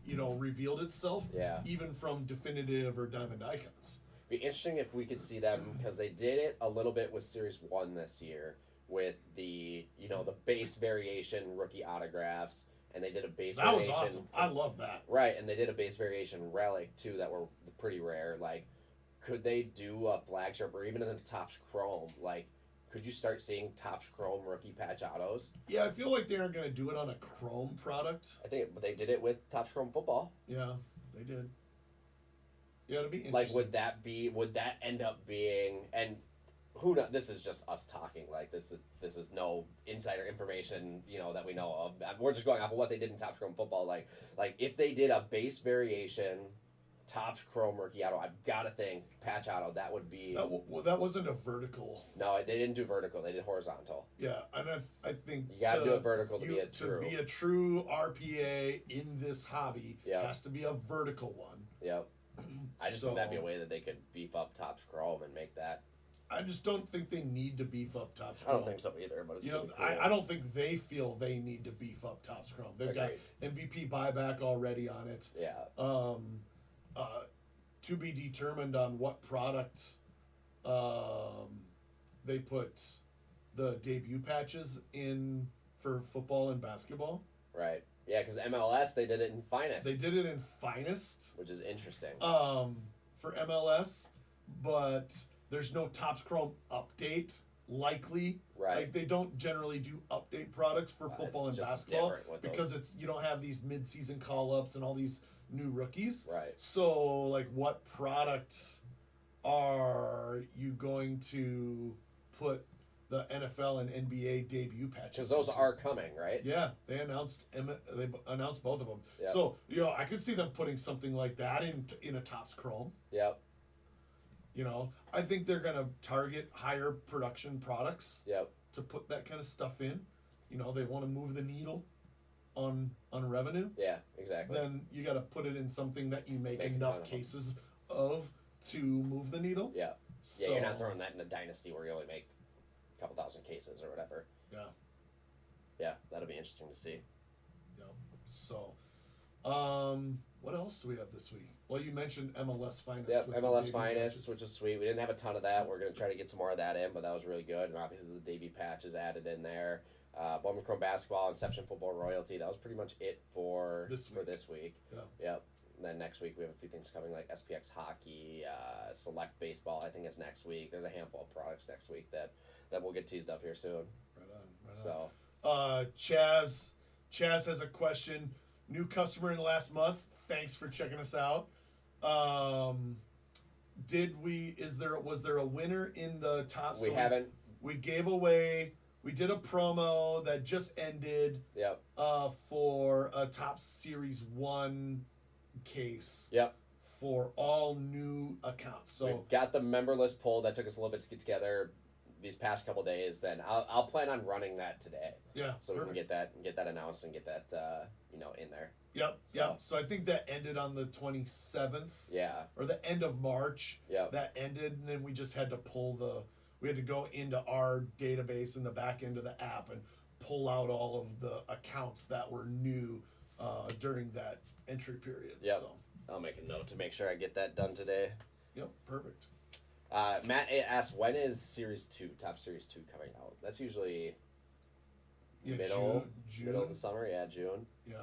revealed itself, even from Definitive or Diamond Icons. Be interesting if we could see them, because they did it a little bit with Series 1 this year, with the, the base variation rookie autographs. And they did a base variation. That was awesome. I love that. Right, and they did a base variation relic, too, that were pretty rare. Like, could they do a flagship or even in the Topps Chrome? Like, could you start seeing Topps Chrome rookie patch autos? Yeah, I feel like they aren't going to do it on a Chrome product. I think but they did it with Topps Chrome football. Yeah, they did. Yeah, it'd be interesting. Like, would that end up being, and who knows, this is just us talking, like, this is no insider information, that we know of. We're just going off of what they did in Topps Chrome football. Like if they did a base variation Topps Chrome rookie auto, I've got to think patch auto, that would be... that wasn't a vertical. No, they didn't do vertical. They did horizontal. Yeah, and I think... You got to do it vertical to be a true... To be a true RPA in this hobby, has to be a vertical one. Yep. I just think that'd be a way that they could beef up Topps Chrome and make that... I just don't think they need to beef up Topps Chrome. I don't think so either, but it's cool. I don't think they feel they need to beef up Topps Chrome. They've got MVP buyback already on it. Yeah. To be determined on what product they put the debut patches in for football and basketball. Right. Yeah, because MLS, they did it in Finest. They did it in Finest. Which is interesting. For MLS, but... There's no Topps Chrome update, likely. Right. Like, they don't generally do update products for football and basketball because you don't have these mid-season call-ups and all these new rookies. Right. So, like, what product are you going to put the NFL and NBA debut patches? Because those are coming, right? Yeah, they announced both of them. Yep. So, I could see them putting something like that in a Topps Chrome. Yep. I think they're going to target higher production products to put that kind of stuff in. They want to move the needle on revenue. Yeah, exactly. Then you got to put it in something that you make enough cases of to move the needle. Yeah. So, yeah, you're not throwing that in a dynasty where you only make a couple thousand cases or whatever. Yeah. Yeah, that'll be interesting to see. Yeah. So, what else do we have this week? Well, you mentioned MLS Finest. Yep, MLS Finest, which is sweet. We didn't have a ton of that. We're going to try to get some more of that in, but that was really good. And obviously the debut patch is added in there. Bowman Chrome Basketball, Inception Football Royalty. That was pretty much it for this week. Yeah. Yep. And then next week we have a few things coming like SPX Hockey, Select Baseball, I think is next week. There's a handful of products next week that will get teased up here soon. Right on. Chaz has a question. New customer in the last month. Thanks for checking us out. Was there a winner in the top? We haven't. We gave away. We did a promo that just ended. Yep. For a Top Series 1 case. Yep. For all new accounts. So we've got the member list poll that took us a little bit to get together these past couple days. Then I'll plan on running that today. Yeah. So perfect. We can get that announced and get that in there. Yep. So I think that ended on the 27th. Yeah. Or the end of March. Yep. That ended, and then we just had to we had to go into our database in the back end of the app and pull out all of the accounts that were new during that entry period. Yep. So I'll make a note to make sure I get that done today. Yep, perfect. Matt asked, when is Series 2, Top Series 2 coming out? That's usually middle of the summer. Yeah, June. Yeah.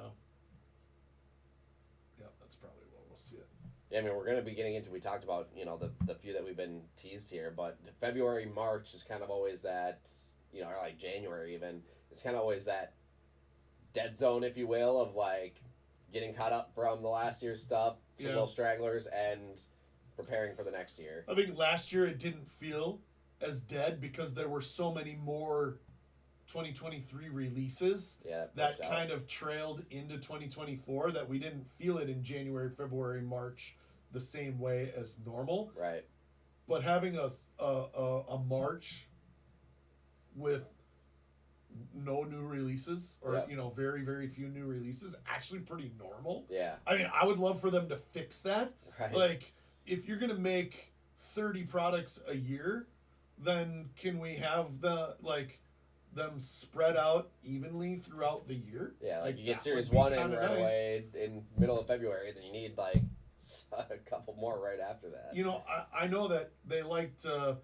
Yeah, that's probably when we'll see it. Yeah, I mean, we're going to be getting into, we talked about, the few that we've been teased here, but February, March is kind of always that, or like January even, it's kind of always that dead zone, if you will, of like getting caught up from the last year's stuff, some little stragglers, and preparing for the next year. I think last year it didn't feel as dead because there were so many more 2023 releases that kind of trailed into 2024 that we didn't feel it in January, February, March the same way as normal. Right. But having a March with no new releases or very, very few new releases, actually pretty normal. Yeah. I mean, I would love for them to fix that. Right. Like, if you're going to make 30 products a year, then can we have them spread out evenly throughout the year? Yeah, like you get Series 1 in right away in middle of February, then you need like a couple more right after that. I know that they like to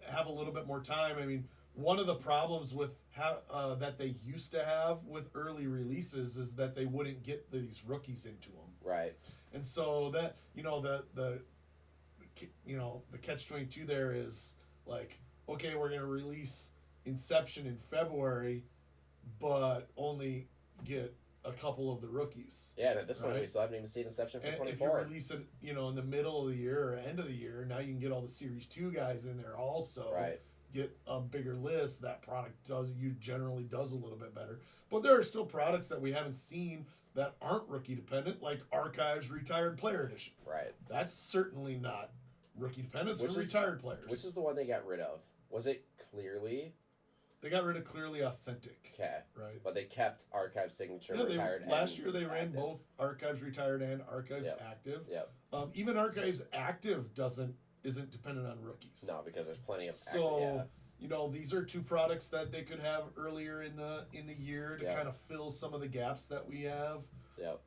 have a little bit more time. I mean, one of the problems with that they used to have with early releases is that they wouldn't get these rookies into them. Right. And so that the catch-22 there is like, okay, we're going to release Inception in February, but only get a couple of the rookies. Yeah, and at this point we still haven't even seen Inception for 24. If you release it, in the middle of the year or end of the year, now you can get all the Series 2 guys in there also. Right. Get a bigger list. That product generally does a little bit better. But there are still products that we haven't seen that aren't rookie dependent, like Archives Retired Player Edition. Right. That's certainly not rookie dependent. It's for retired players. Which is the one they got rid of? Was it Clearly? They got rid of Clearly Authentic. Okay. Right. But they kept Archive Signature Retired. Last year they ran both Archives Retired and Archives Active. Yep. Even Archives Active isn't dependent on rookies. No, because there's plenty of these are two products that they could have earlier in the year to kind of fill some of the gaps that we have. Yep.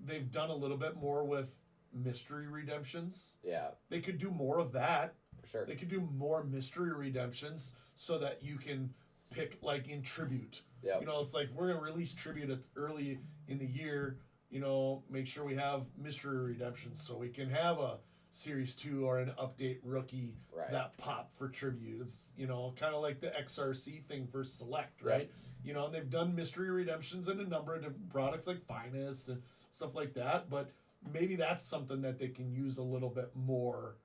They've done a little bit more with mystery redemptions. Yeah. They could do more of that. For sure. They could do more mystery redemptions so that you can pick, like in Tribute. Yeah. It's like we're going to release Tribute early in the year, make sure we have mystery redemptions so we can have a Series 2 or an update rookie that pop for Tribute. It's, kind of like the XRC thing for Select, right? Yep. And they've done mystery redemptions in a number of different products like Finest and stuff like that, but maybe that's something that they can use a little bit more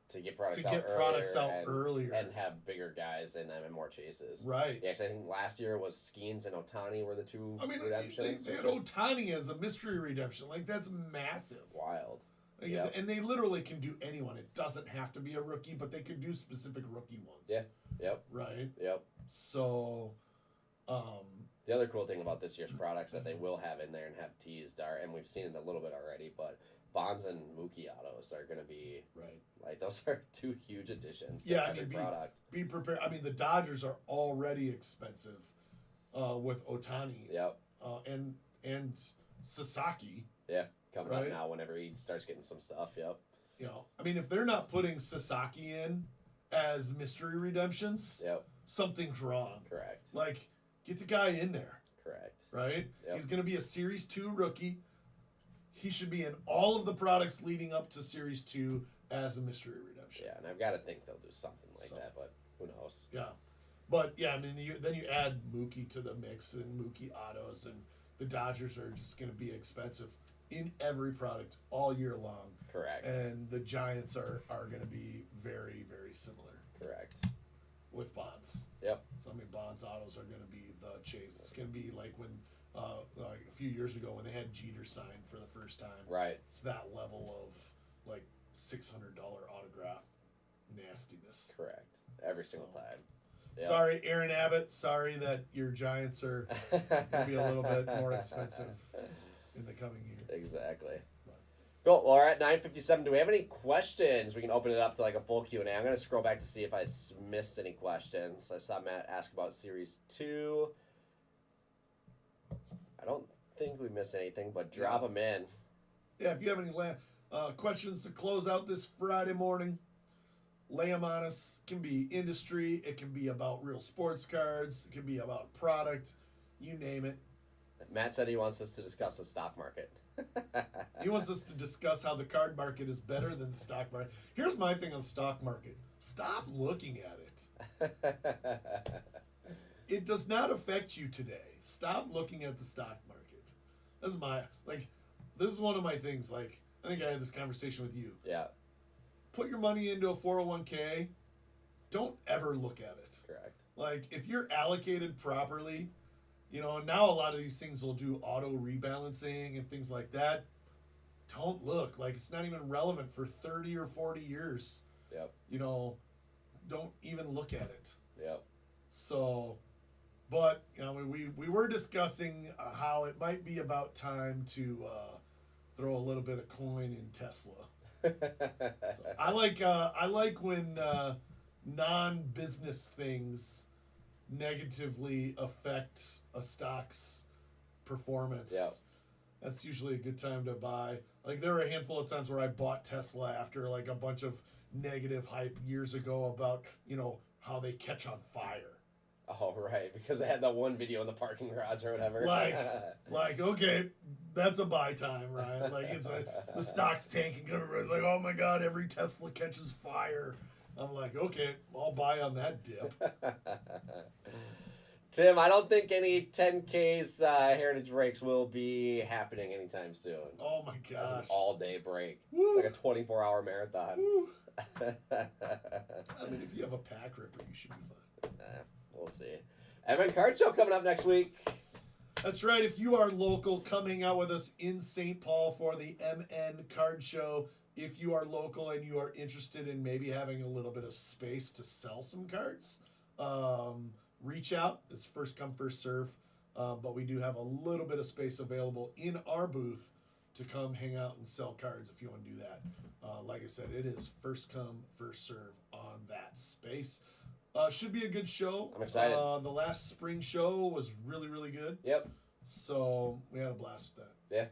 to get products out earlier and have bigger guys in them and more chases. Right. Yeah, because I think last year was Skeens and Otani were the two redemptions. They had Otani as a mystery redemption. Like, that's massive. Wild. Like, and they literally can do anyone. It doesn't have to be a rookie, but they could do specific rookie ones. Yeah. Yep. Right? Yep. So, the other cool thing about this year's products that they will have in there and have teased are, and we've seen it a little bit already, but Bonds and Mookie autos are going to be like those are two huge additions to every product. Be prepared. I mean, the Dodgers are already expensive with Otani. Yep. And Sasaki. Yeah, coming up now whenever he starts getting some stuff. Yep. I mean, if they're not putting Sasaki in as mystery redemptions, Yep. something's wrong. Correct. Like, get the guy in there. Correct. Right? Yep. He's going to be a Series 2 rookie. He should be in all of the products leading up to Series 2 as a mystery redemption. Yeah, and I've got to think they'll do something like that, but who knows? Yeah. But, yeah, I mean, then you add Mookie to the mix and Mookie autos, and the Dodgers are just going to be expensive in every product all year long. Correct. And the Giants are going to be very, very similar. Correct. With Bonds. Yep. So, I mean, Bonds autos are going to be the chase. It's going to be like when, like a few years ago when they had Jeter signed for the first time. Right. It's that level of, like, $600 autograph nastiness. Correct. Every single time. Yep. Sorry, Aaron Abbott. Sorry that your Giants are going to be a little bit more expensive in the coming year. Exactly. Cool. Well, we're at 9:57. Do we have any questions? We can open it up to like a full Q&A. I'm going to scroll back to see if I missed any questions. I saw Matt ask about Series 2. I don't think we missed anything, but drop them in. Yeah, if you have any questions to close out this Friday morning, lay them on us. It can be industry. It can be about real sports cards. It can be about product. You name it. Matt said he wants us to discuss the stock market. He wants us to discuss how the card market is better than the stock market. Here's my thing on stock market. Stop looking at it. It does not affect you today. Stop looking at the stock market. This is one of my things. Like, I think I had this conversation with you. Yeah. Put your money into a 401k. Don't ever look at it. Correct. Like, if you're allocated properly, you know, now a lot of these things will do auto rebalancing and things like that. Don't look. Like, it's not even relevant for 30 or 40 years. Yep. You know, don't even look at it. Yep. So, but, you know, we were discussing how it might be about time to throw a little bit of coin in Tesla. So, I like when non-business things negatively affect a stock's performance. Yep. That's usually a good time to buy. Like, there were a handful of times where I bought Tesla after like a bunch of negative hype years ago about, you know, how they catch on fire. Oh, right, because I had that one video in the parking garage or whatever. Like, okay, that's a buy time, right? Like, the stock's tanking. Everybody's like, oh my God, every Tesla catches fire. I'm like, okay, I'll buy on that dip. Tim, I don't think any 10Ks heritage breaks will be happening anytime soon. Oh my That's gosh. an all-day break. Woo. It's like a 24-hour marathon. I mean, if you have a pack ripper, you should be fine. We'll see. MN Card Show coming up next week. That's right. If you are local, come hang out with us in St. Paul for the MN Card Show. If you are local and you are interested in maybe having a little bit of space to sell some cards, reach out. It's first come, first serve. But we do have a little bit of space available in our booth to come hang out and sell cards if you want to do that. Like I said, it is first come, first serve on that space. Should be a good show. I'm excited. The last spring show was really, really good. Yep. So we had a blast with that. Yeah.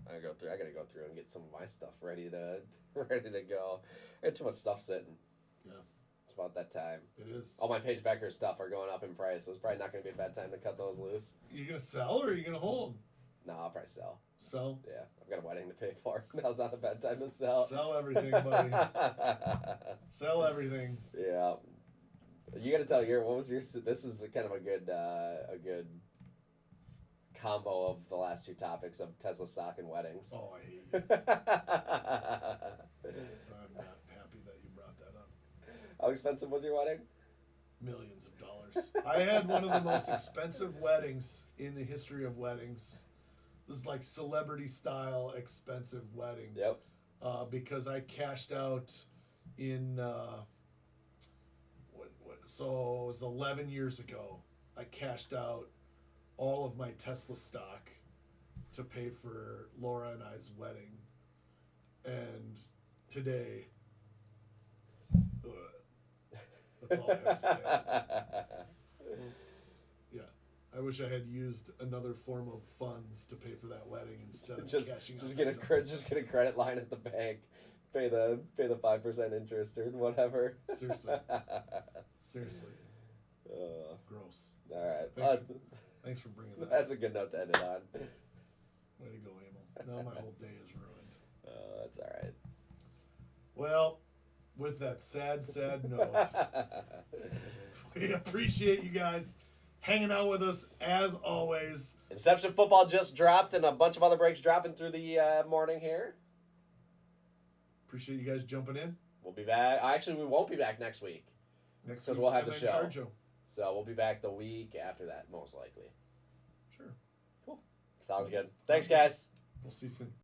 I gotta go through and get some of my stuff ready to go. I got too much stuff sitting. Yeah. It's about that time. It is. All my Paige Becker stuff are going up in price, so it's probably not gonna be a bad time to cut those loose. You gonna sell or are you gonna hold? No, I'll probably sell. Sell. Yeah, I've got a wedding to pay for. Now's not a bad time to sell. Sell everything, buddy. Sell everything. Yeah. You got to tell this is kind of a good combo of the last two topics of Tesla stock and weddings. Oh, I hate you. I'm not happy that you brought that up. How expensive was your wedding? Millions of dollars. I had one of the most expensive weddings in the history of weddings. This is like celebrity style expensive wedding. Yep. Because I cashed out in so it was 11 years ago. I cashed out all of my Tesla stock to pay for Laura and I's wedding. And today, that's all I have to say. Yeah. I wish I had used another form of funds to pay for that wedding instead of cashing out. Just get a credit line at the bank. pay the 5% interest or whatever. Seriously. Seriously. Gross. All right. Thanks for bringing that. That's a good note to end it on. Way to go, Emil. Now my whole day is ruined. That's all right. Well, with that sad note, we appreciate you guys hanging out with us as always. Inception football just dropped, and a bunch of other breaks dropping through the morning here. Appreciate you guys jumping in. We'll be back. Actually, we won't be back next week. Next week we'll have the show. So we'll be back the week after that, most likely. Sure. Cool. Sounds good. Thanks, guys. We'll see you soon.